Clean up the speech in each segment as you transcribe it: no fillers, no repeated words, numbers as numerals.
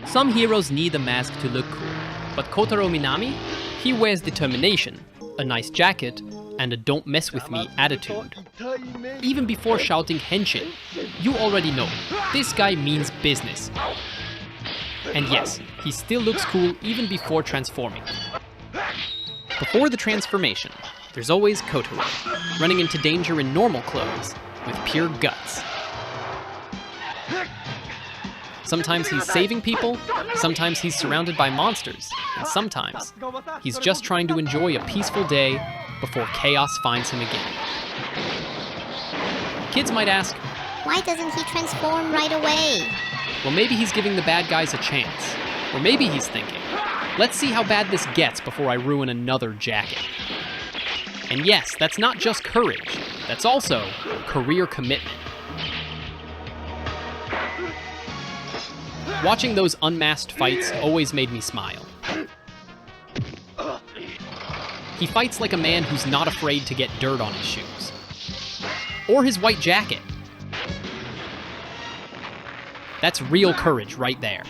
Some heroes need a mask to look cool, but Kotaro Minami, he wears determination, a nice jacket, and a don't mess with me attitude. Even before shouting henshin, you already know, this guy means business. And yes, he still looks cool even before transforming. Before the transformation, there's always Kotaro, running into danger in normal clothes, with pure guts. Sometimes he's saving people, sometimes he's surrounded by monsters, and sometimes he's just trying to enjoy a peaceful day before chaos finds him again. Kids might ask, why doesn't he transform right away? Well, maybe he's giving the bad guys a chance. Or maybe he's thinking, let's see how bad this gets before I ruin another jacket. And yes, that's not just courage, that's also career commitment. Watching those unmasked fights always made me smile. He fights like a man who's not afraid to get dirt on his shoes. Or his white jacket. That's real courage right there.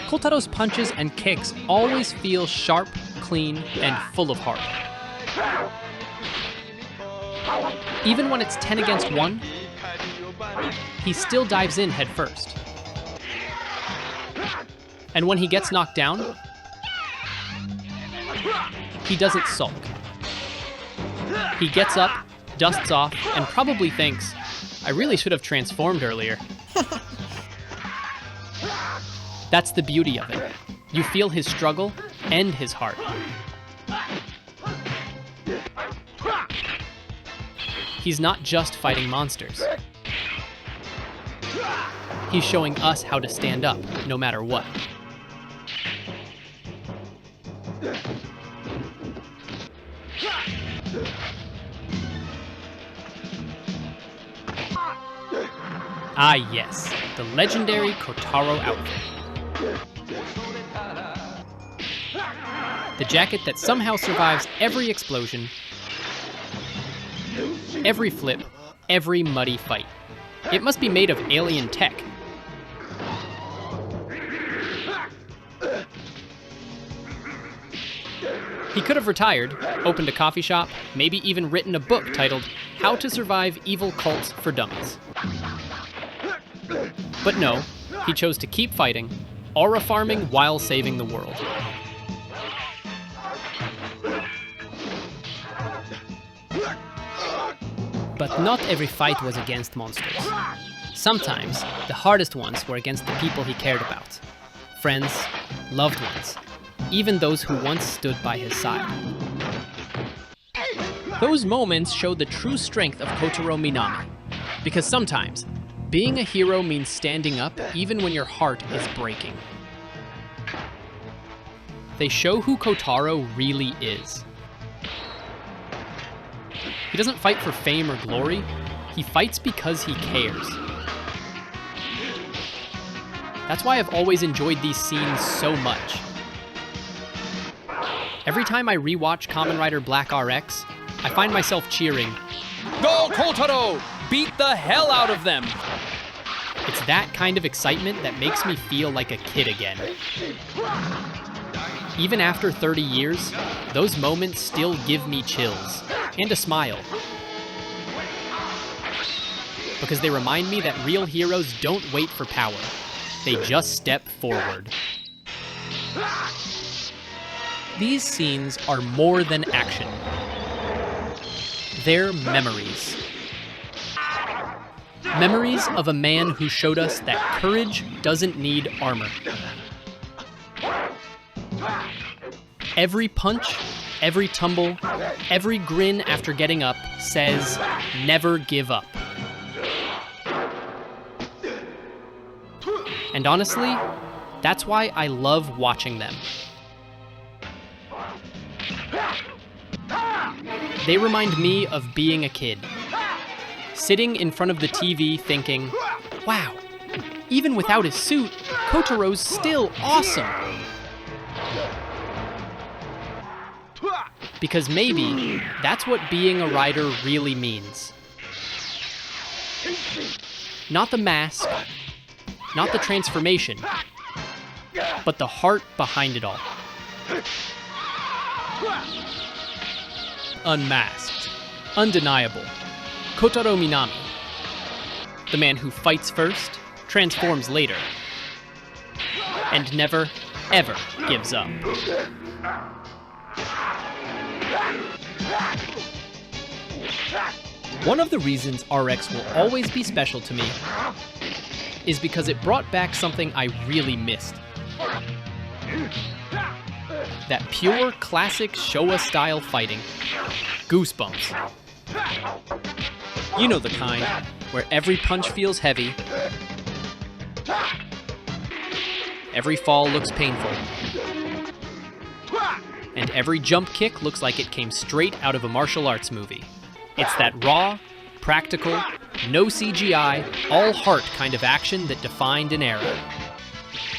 Kotaro's punches and kicks always feel sharp, clean, and full of heart. Even when it's 10 against 1, he still dives in head first. And when he gets knocked down, he doesn't sulk. He gets up, dusts off, and probably thinks, I really should have transformed earlier. That's the beauty of it. You feel his struggle and his heart. He's not just fighting monsters. He's showing us how to stand up, no matter what. Ah yes, the legendary Kotaro outfit. The jacket that somehow survives every explosion, every flip, every muddy fight. It must be made of alien tech. He could have retired, opened a coffee shop, maybe even written a book titled How to Survive Evil Cults for Dummies. But no, he chose to keep fighting, aura farming while saving the world. But not every fight was against monsters. Sometimes, the hardest ones were against the people he cared about. Friends, loved ones, even those who once stood by his side. Those moments showed the true strength of Kotaro Minami. Because sometimes, being a hero means standing up even when your heart is breaking. They show who Kotaro really is. He doesn't fight for fame or glory, he fights because he cares. That's why I've always enjoyed these scenes so much. Every time I rewatch Kamen Rider Black RX, I find myself cheering, "Go Kotaro! Beat the hell out of them!" It's that kind of excitement that makes me feel like a kid again. Even after 30 years, those moments still give me chills, and a smile. Because they remind me that real heroes don't wait for power, they just step forward. These scenes are more than action. They're memories. Memories of a man who showed us that courage doesn't need armor. Every punch, every tumble, every grin after getting up says, never give up. And honestly, that's why I love watching them. They remind me of being a kid. Sitting in front of the TV thinking, wow, even without his suit, Kotaro's still awesome. Because maybe that's what being a rider really means. Not the mask, not the transformation, but the heart behind it all. Unmasked, undeniable, Kotaro Minami. The man who fights first, transforms later, and never, ever gives up. One of the reasons RX will always be special to me is because it brought back something I really missed. That pure, classic Showa-style fighting. Goosebumps. You know the kind, where every punch feels heavy, every fall looks painful, and every jump kick looks like it came straight out of a martial arts movie. It's that raw, practical, no CGI, all heart kind of action that defined an era.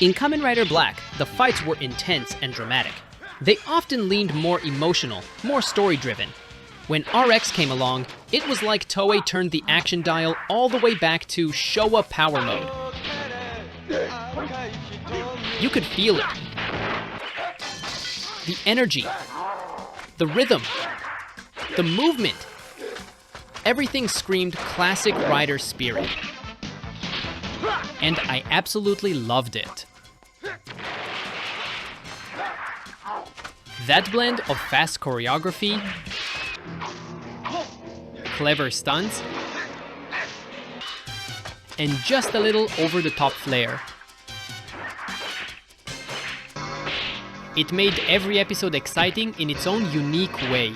In Kamen Rider Black, the fights were intense and dramatic. They often leaned more emotional, more story-driven. When RX came along, it was like Toei turned the action dial all the way back to Showa power mode. You could feel it. The energy, the rhythm, the movement. Everything screamed classic rider spirit. And I absolutely loved it. That blend of fast choreography, clever stunts, and just a little over-the-top flair. It made every episode exciting in its own unique way.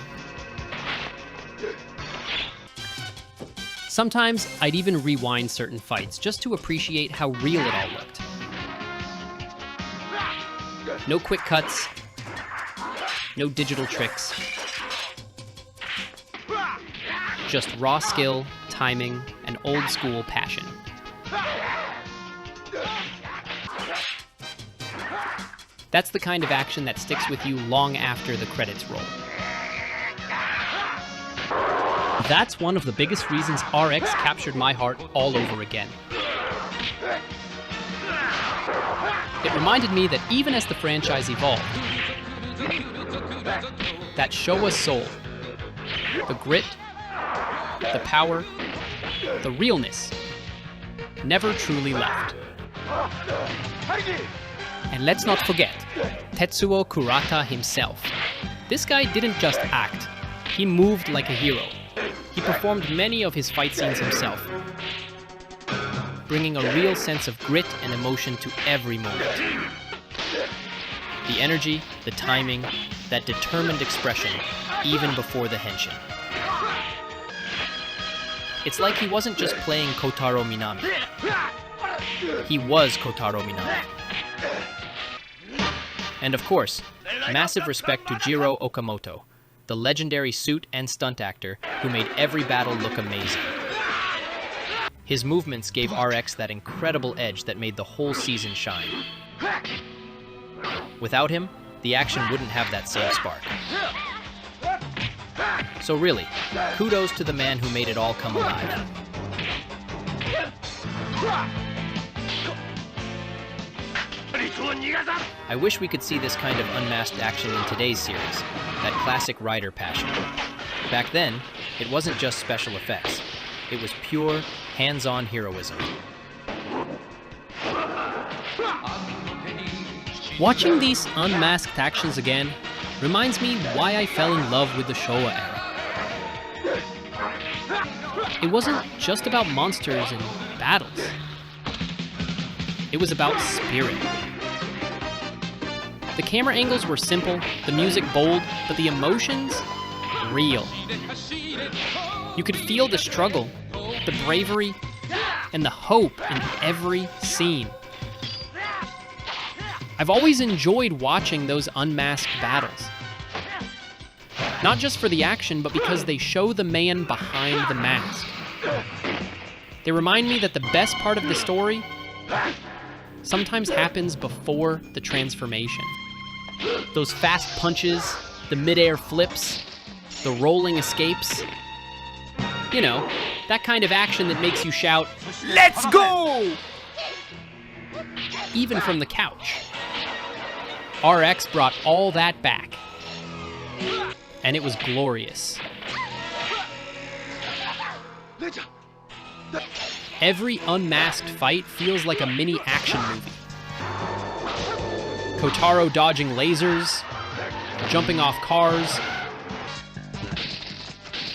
Sometimes I'd even rewind certain fights just to appreciate how real it all looked. No quick cuts, no digital tricks. Just raw skill, timing, and old-school passion. That's the kind of action that sticks with you long after the credits roll. That's one of the biggest reasons RX captured my heart all over again. It reminded me that even as the franchise evolved, that Showa soul, the grit, the power, the realness, never truly left. And let's not forget, Tetsuo Kurata himself. This guy didn't just act, he moved like a hero. He performed many of his fight scenes himself, bringing a real sense of grit and emotion to every moment. The energy, the timing, that determined expression, even before the henshin. It's like he wasn't just playing Kotaro Minami. He was Kotaro Minami. And of course, massive respect to Jiro Okamoto, the legendary suit and stunt actor who made every battle look amazing. His movements gave RX that incredible edge that made the whole season shine. Without him, the action wouldn't have that same spark. So really, kudos to the man who made it all come alive. I wish we could see this kind of unmasked action in today's series, that classic rider passion. Back then, it wasn't just special effects. It was pure, hands-on heroism. Watching these unmasked actions again reminds me why I fell in love with the Showa era. It wasn't just about monsters and battles. It was about spirit. The camera angles were simple, the music bold, but the emotions, real. You could feel the struggle, the bravery, and the hope in every scene. I've always enjoyed watching those unmasked battles. Not just for the action, but because they show the man behind the mask. They remind me that the best part of the story sometimes happens before the transformation. Those fast punches, the mid-air flips, the rolling escapes. You know, that kind of action that makes you shout, "Let's go!" even from the couch. RX brought all that back. And it was glorious. Every unmasked fight feels like a mini action movie. Kotaro dodging lasers, jumping off cars,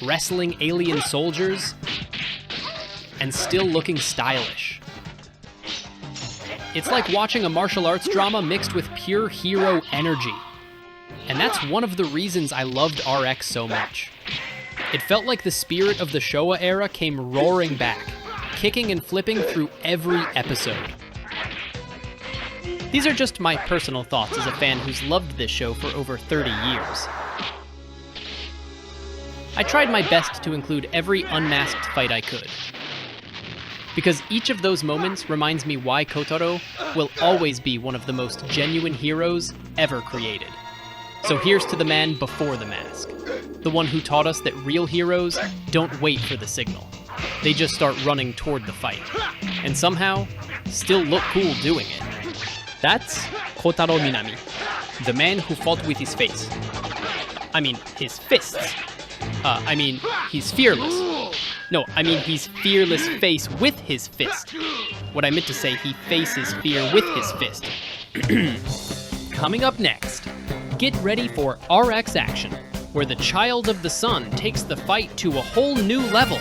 wrestling alien soldiers, and still looking stylish. It's like watching a martial arts drama mixed with pure hero energy. And that's one of the reasons I loved RX so much. It felt like the spirit of the Showa era came roaring back, kicking and flipping through every episode. These are just my personal thoughts as a fan who's loved this show for over 30 years. I tried my best to include every unmasked fight I could, because each of those moments reminds me why Kotaro will always be one of the most genuine heroes ever created. So here's to the man before the mask, the one who taught us that real heroes don't wait for the signal. They just start running toward the fight, and somehow still look cool doing it. That's Kotaro Minami, the man who fought with his face. I mean, his fists. He's fearless. No, I mean he's fearless face with his fist. What I meant to say, he faces fear with his fist. Coming up next, get ready for RX action, where the child of the sun takes the fight to a whole new level.